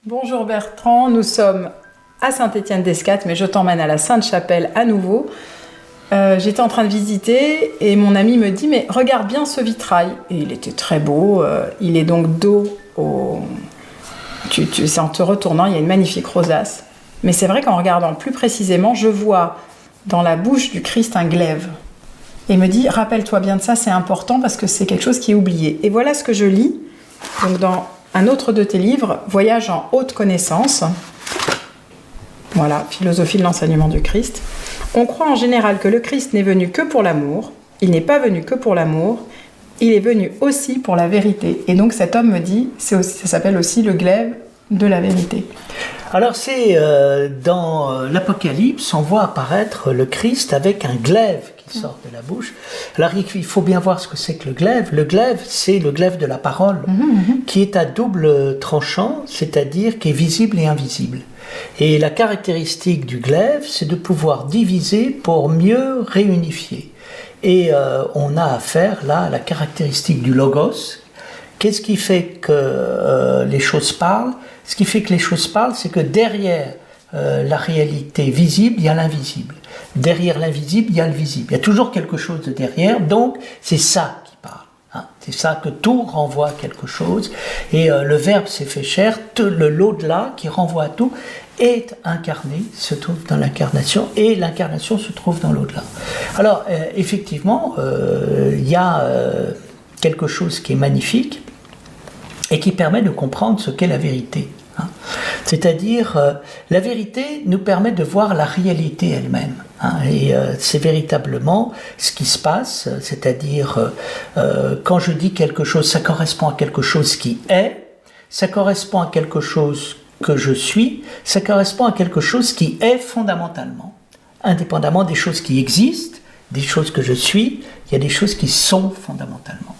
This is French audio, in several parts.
Bonjour Bertrand, nous sommes à Saint-Étienne-d'Escate, mais je t'emmène à la Sainte-Chapelle à nouveau. J'étais en train de visiter et mon ami me dit « Mais regarde bien ce vitrail ». Et il était très beau, il est donc dos au... c'est en te retournant, il y a une magnifique rosace. Mais c'est vrai qu'en regardant plus précisément, je vois dans la bouche du Christ un glaive. Et il me dit « Rappelle-toi bien de ça, c'est important parce que c'est quelque chose qui est oublié ». Et voilà ce que je lis donc dans un autre de tes livres, « Voyage en haute connaissance ». Voilà, philosophie de l'enseignement du Christ. On croit en général que le Christ n'est venu que pour l'amour. Il n'est pas venu que pour l'amour. Il est venu aussi pour la vérité. Et donc cet homme me dit, ça s'appelle aussi le glaive de la vérité. Alors c'est dans l'Apocalypse, on voit apparaître le Christ avec un glaive qui sort de la bouche. Alors il faut bien voir ce que c'est que le glaive. Le glaive, c'est le glaive de la parole, qui est à double tranchant, c'est-à-dire qui est visible et invisible. Et la caractéristique du glaive, c'est de pouvoir diviser pour mieux réunifier. Et on a affaire là à la caractéristique du logos. Qu'est-ce qui fait que les choses parlent ? Ce qui fait que les choses parlent, c'est que derrière la réalité visible, il y a l'invisible. Derrière l'invisible, il y a le visible. Il y a toujours quelque chose de derrière, donc c'est ça qui parle. Hein. C'est ça que tout renvoie à quelque chose. Et le Verbe s'est fait chair, l'au-delà qui renvoie à tout, est incarné, se trouve dans l'incarnation, et l'incarnation se trouve dans l'au-delà. Alors, effectivement, il y a quelque chose qui est magnifique, et qui permet de comprendre ce qu'est la vérité. Hein. C'est-à-dire, la vérité nous permet de voir la réalité elle-même. Hein, et c'est véritablement ce qui se passe, c'est-à-dire, quand je dis quelque chose, ça correspond à quelque chose qui est, ça correspond à quelque chose que je suis, ça correspond à quelque chose qui est fondamentalement, indépendamment des choses qui existent, des choses que je suis, il y a des choses qui sont fondamentalement.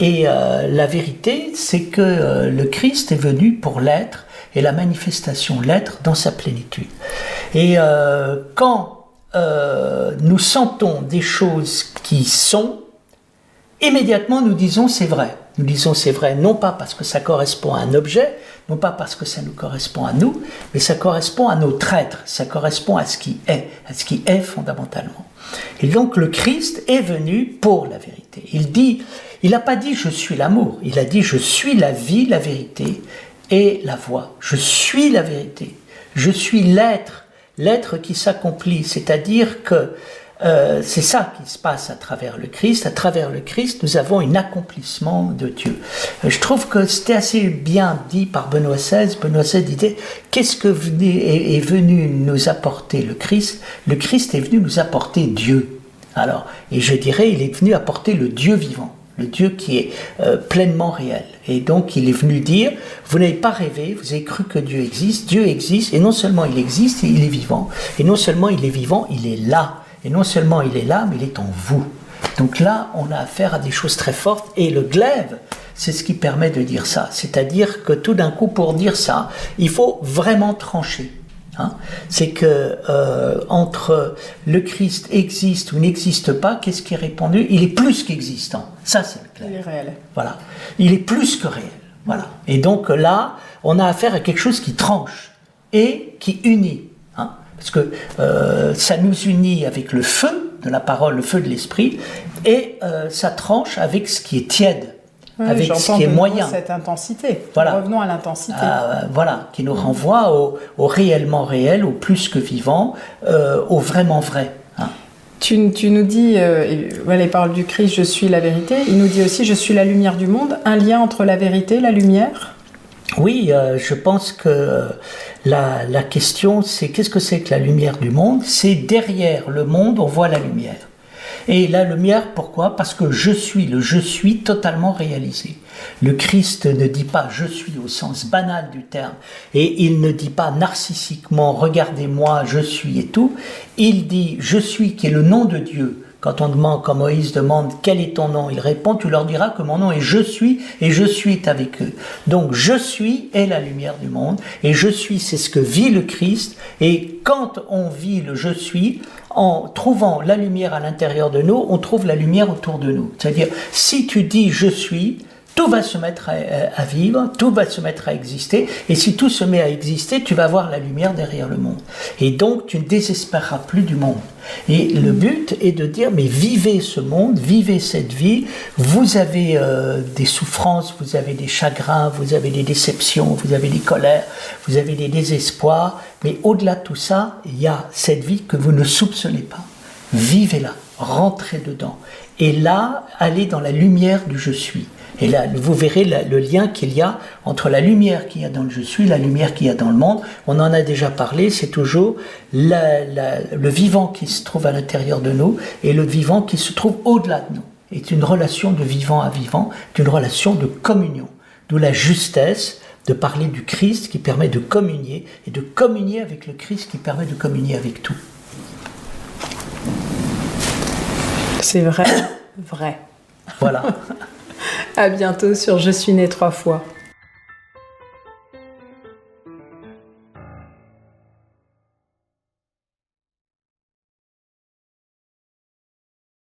Et la vérité, c'est que le Christ est venu pour l'être et la manifestation l'être dans sa plénitude. Et quand nous sentons des choses qui sont, immédiatement nous disons c'est vrai. Nous disons c'est vrai non pas parce que ça correspond à un objet, non pas parce que ça nous correspond à nous, mais ça correspond à notre être, ça correspond à ce qui est fondamentalement. Et donc le Christ est venu pour la vérité. Il n'a pas dit « je suis l'amour », il a dit « je suis la vie, la vérité et la voie ». Je suis la vérité, je suis l'être qui s'accomplit, c'est-à-dire que c'est ça qui se passe à travers le Christ. À travers le Christ, nous avons un accomplissement de Dieu. Je trouve que c'était assez bien dit par Benoît XVI. Benoît XVI disait « Qu'est-ce que est venu nous apporter le Christ ? Le Christ est venu nous apporter Dieu. » Alors, et je dirais, il est venu apporter le Dieu vivant, le Dieu qui est pleinement réel. Et donc, il est venu dire « Vous n'avez pas rêvé, vous avez cru que Dieu existe, et non seulement il existe, il est vivant. Et non seulement il est vivant, il est là. Et non seulement il est là, mais il est en vous. » Donc là, on a affaire à des choses très fortes. Et le glaive, c'est ce qui permet de dire ça. C'est-à-dire que tout d'un coup, pour dire ça, il faut vraiment trancher. Hein. C'est que entre le Christ existe ou n'existe pas, qu'est-ce qui est répondu ? Il est plus qu'existant. Ça, c'est le glaive. Il est réel. Voilà. Il est plus que réel. Voilà. Et donc là, on a affaire à quelque chose qui tranche et qui unit. Hein. Parce que ça nous unit avec le feu de la parole, le feu de l'esprit, et ça tranche avec ce qui est tiède, avec ce qui est moyen. Cette intensité. Voilà. Revenons à l'intensité. Voilà, qui nous renvoie au réellement réel, au plus que vivant, au vraiment vrai. Hein. Tu nous dis, les paroles du Christ, je suis la vérité. Il nous dit aussi, je suis la lumière du monde. Un lien entre la vérité et la lumière ? Oui, je pense que la question, c'est qu'est-ce que c'est que la lumière du monde ? C'est derrière le monde, on voit la lumière. Et la lumière, pourquoi ? Parce que le je suis totalement réalisé. Le Christ ne dit pas « je suis » au sens banal du terme, et il ne dit pas narcissiquement « regardez-moi, je suis » et tout. Il dit « je suis » qui est le nom de Dieu. Quand Moïse demande « quel est ton nom ?» il répond « tu leur diras que mon nom est je suis et je suis avec eux ». Donc je suis est la lumière du monde et je suis c'est ce que vit le Christ et quand on vit le je suis, en trouvant la lumière à l'intérieur de nous, on trouve la lumière autour de nous. C'est-à-dire si tu dis je suis, tout va se mettre à vivre, tout va se mettre à exister, et si tout se met à exister, tu vas voir la lumière derrière le monde. Et donc, tu ne désespéreras plus du monde. Et le but est de dire, mais vivez ce monde, vivez cette vie, vous avez des souffrances, vous avez des chagrins, vous avez des déceptions, vous avez des colères, vous avez des désespoirs, mais au-delà de tout ça, il y a cette vie que vous ne soupçonnez pas. Vivez-la, rentrez dedans, et là, allez dans la lumière du « je suis ». Et là, vous verrez le lien qu'il y a entre la lumière qu'il y a dans le je suis, la lumière qu'il y a dans le monde. On en a déjà parlé, c'est toujours le vivant qui se trouve à l'intérieur de nous et le vivant qui se trouve au-delà de nous. C'est une relation de vivant à vivant, une relation de communion. D'où la justesse de parler du Christ qui permet de communier et de communier avec le Christ qui permet de communier avec tout. C'est vrai, vrai. Voilà. À bientôt sur Je suis né 3 fois.